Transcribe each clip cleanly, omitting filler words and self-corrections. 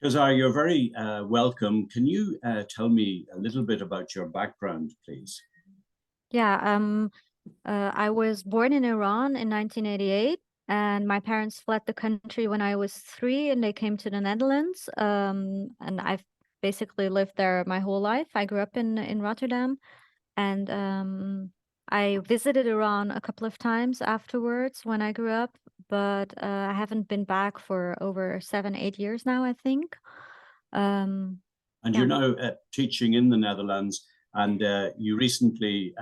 Khazar, you're very welcome. Can you tell me a little bit about your background, please? Yeah, I was born in Iran in 1988, and my parents fled the country when I was 3, and they came to the Netherlands. And I've basically lived there my whole life. I grew up in Rotterdam, and I visited Iran a couple of times afterwards when I grew up, but I haven't been back for over 7, 8 years now, I think. Um, And you're yeah. now teaching in the Netherlands, and you recently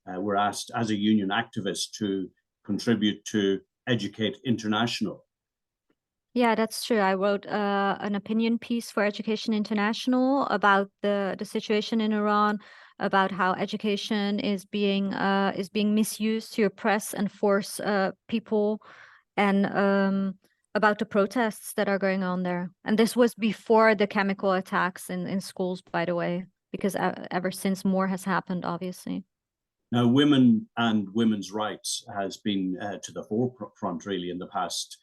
were asked as a union activist to contribute to Educate International. Yeah, that's true. I wrote an opinion piece for Education International about the situation in Iran, about how education is being misused to oppress and force people, and about the protests that are going on there. And this was before the chemical attacks in schools, by the way, because ever since more has happened, obviously. Now, women and women's rights has been to the forefront really in the past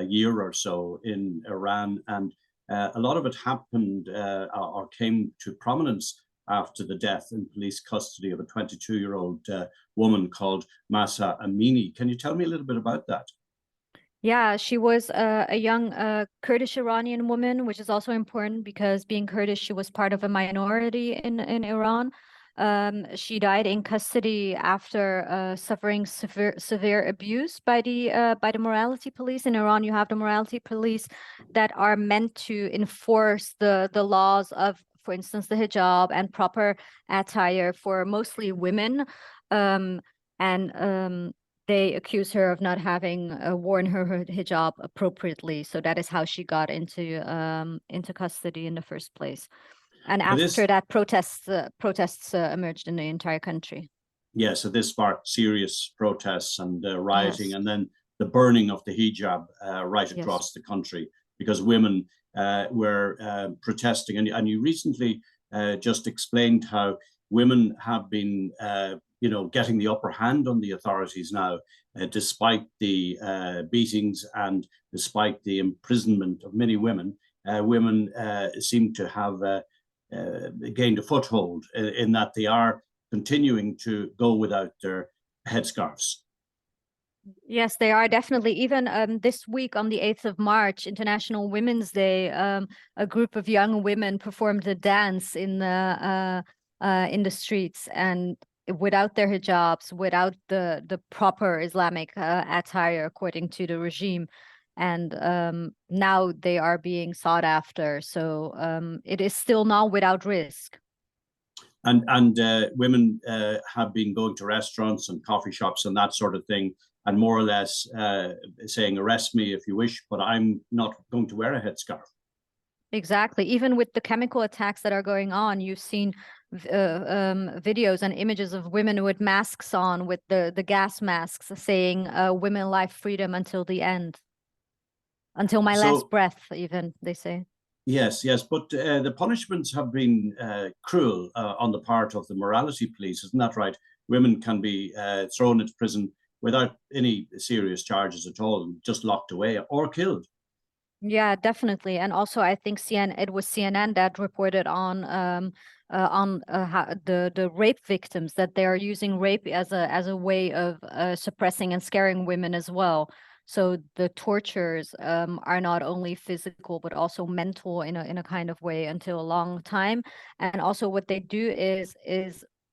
year or so in Iran, and a lot of it happened or came to prominence after the death in police custody of a 22-year-old woman called Masa Amini. Can you tell me a little bit about that? Yeah, she was a young Kurdish Iranian woman, which is also important because being Kurdish, she was part of a minority in Iran. She died in custody after suffering severe abuse by the morality police. In Iran, you have the morality police that are meant to enforce the laws of, for instance, the hijab and proper attire for mostly women. Um, and they accuse her of not having worn her hijab appropriately. So that is how she got into custody in the first place. And Now, after this that, protests emerged in the entire country. Yeah, so this sparked serious protests and rioting, Yes, and then the burning of the hijab right yes. across the country because women were protesting. And you recently just explained how women have been, getting the upper hand on the authorities now, despite the beatings and despite the imprisonment of many women. Women seem to have gained a foothold in that they are continuing to go without their headscarves. Yes, they are definitely. Even this week on the 8th of March, International Women's Day, a group of young women performed a dance in the streets, and without their hijabs, without the proper Islamic attire according to the regime. And now they are being sought after. So it is still not without risk. And women have been going to restaurants and coffee shops and that sort of thing, and more or less saying, "Arrest me if you wish, but I'm not going to wear a headscarf." Exactly. Even with the chemical attacks that are going on, you've seen videos and images of women with masks on, with the gas masks saying women life freedom until the end, until my last So breath, even, they say. yes, yes, but the punishments have been cruel on the part of the morality police, isn't that right? Women can be thrown into prison without any serious charges at all, just locked away or killed. Yeah, definitely. And also, I think it was CNN that reported on the rape victims, that they are using rape as a way of suppressing and scaring women as well. So the tortures are not only physical but also mental in a kind of way until a long time. And also, what they do is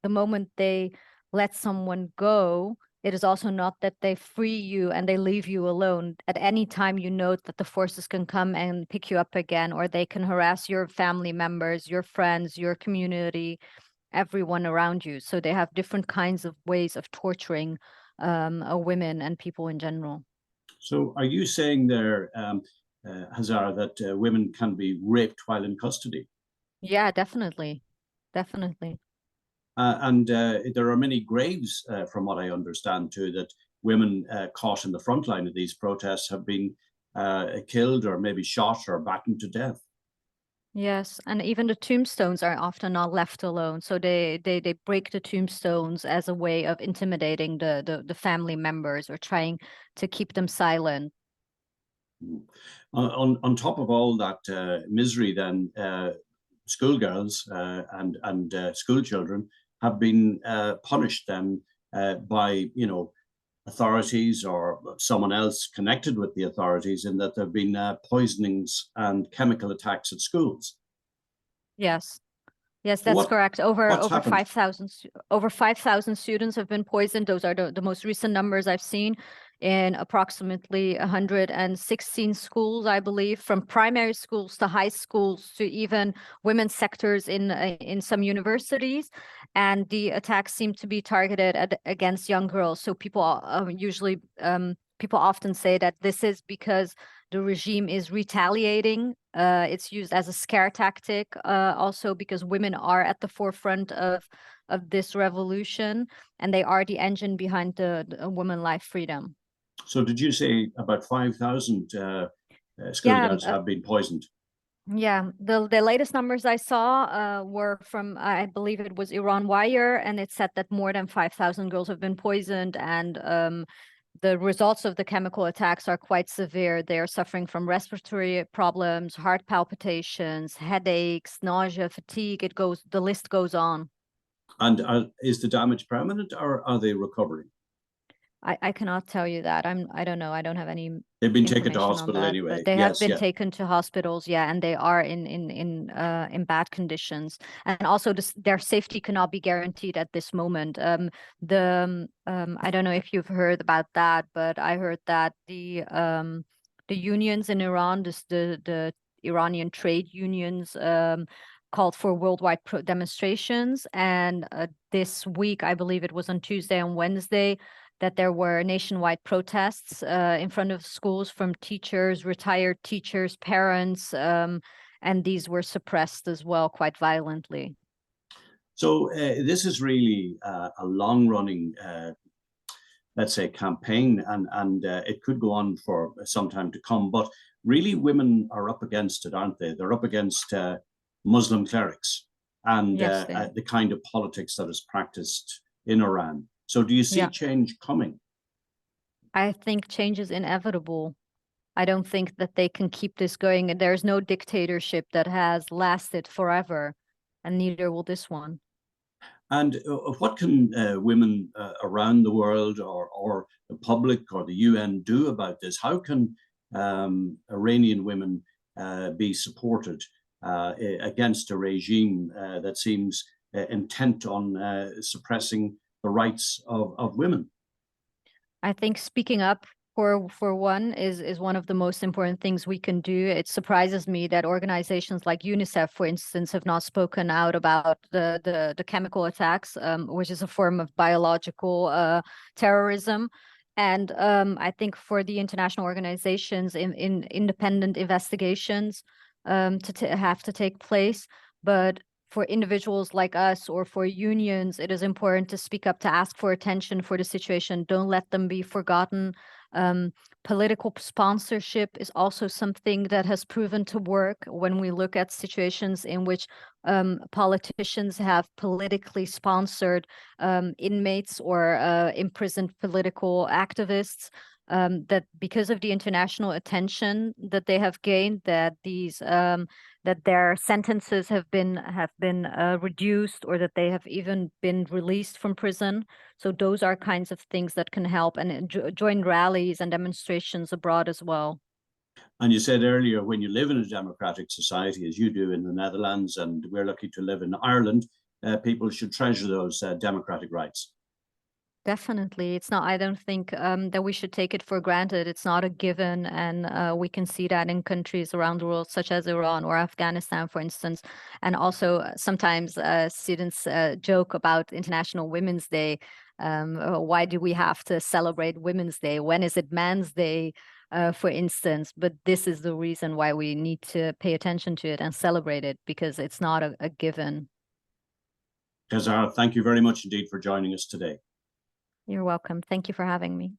the moment they let someone go, it is also not that they free you and they leave you alone. At any time, you note that the forces can come and pick you up again, or they can harass your family members, your friends, your community, everyone around you. So they have different kinds of ways of torturing women and people in general. So, are you saying there, Hazara, that women can be raped while in custody? Yeah, definitely. Definitely. And there are many graves, from what I understand, too, that women caught in the front line of these protests have been killed or maybe shot or battened to death. Yes, and even the tombstones are often not left alone. So they break the tombstones as a way of intimidating the family members or trying to keep them silent. Mm. On top of all that misery, then schoolgirls and school children have been punished then by, you know, authorities or someone else connected with the authorities, in that there have been poisonings and chemical attacks at schools. Yes. Yes, So that's correct. what's happened? Over 5,000 students have been poisoned. Those are the most recent numbers I've seen in approximately 116 schools, I believe, from primary schools to high schools to even women's sectors in some universities. And the attacks seem to be targeted against young girls. So people usually people often say that this is because the regime is retaliating. It's used as a scare tactic, also because women are at the forefront of this revolution, and they are the engine behind the women life freedom. So did you say about 5,000 schoolgirls have been poisoned? Yeah, the latest numbers I saw were from, I believe it was Iranwhere, and it said that more than 5,000 girls have been poisoned, and the results of the chemical attacks are quite severe. They are suffering from respiratory problems, heart palpitations, headaches, nausea, fatigue. The list goes on. And is the damage permanent, or are they recovering? I cannot tell you that. I don't know. I don't have any They've been taken to information on hospital that, anyway. but they have Yes, been yeah. taken to hospitals, yeah, and they are in bad conditions. And also their safety cannot be guaranteed at this moment. I don't know if you've heard about that, but I heard that the unions in Iran, the Iranian trade unions, called for worldwide demonstrations. And this week, I believe it was on Tuesday and Wednesday, that there were nationwide protests in front of schools from teachers, retired teachers, parents, and these were suppressed as well quite violently. So this is really a long-running, let's say, campaign, and it could go on for some time to come. But really, women are up against it, aren't they? They're up against Muslim clerics and Yes, the kind of politics that is practiced in Iran. So do you see change coming? I think change is inevitable. I don't think that they can keep this going. There's no dictatorship that has lasted forever, and neither will this one. And what can women around the world, or the public or the UN do about this? How can Iranian women be supported against a regime that seems intent on suppressing the rights of women? I think speaking up for one is one of the most important things we can do. It surprises me that organizations like UNICEF, for instance, have not spoken out about the chemical attacks, which is a form of biological terrorism. And I think for the international organizations in independent investigations to have to take place, but for individuals like us or for unions, it is important to speak up, to ask for attention for the situation. Don't let them be forgotten. Political sponsorship is also something that has proven to work when we look at situations in which politicians have politically sponsored inmates or imprisoned political activists. That because of the international attention that they have gained, that that their sentences have been reduced, or that they have even been released from prison. So those are kinds of things that can help, and join rallies and demonstrations abroad as well. And you said earlier, when you live in a democratic society, as you do in the Netherlands, and we're lucky to live in Ireland, people should treasure those democratic rights. Definitely. It's not, I don't think that we should take it for granted. It's not a given. And we can see that in countries around the world, such as Iran or Afghanistan, for instance. And also sometimes students joke about International Women's Day. Why do we have to celebrate Women's Day? When is it Men's Day, for instance? But this is the reason why we need to pay attention to it and celebrate it, because it's not a given. Khazar, thank you very much indeed for joining us today. You're welcome. Thank you for having me.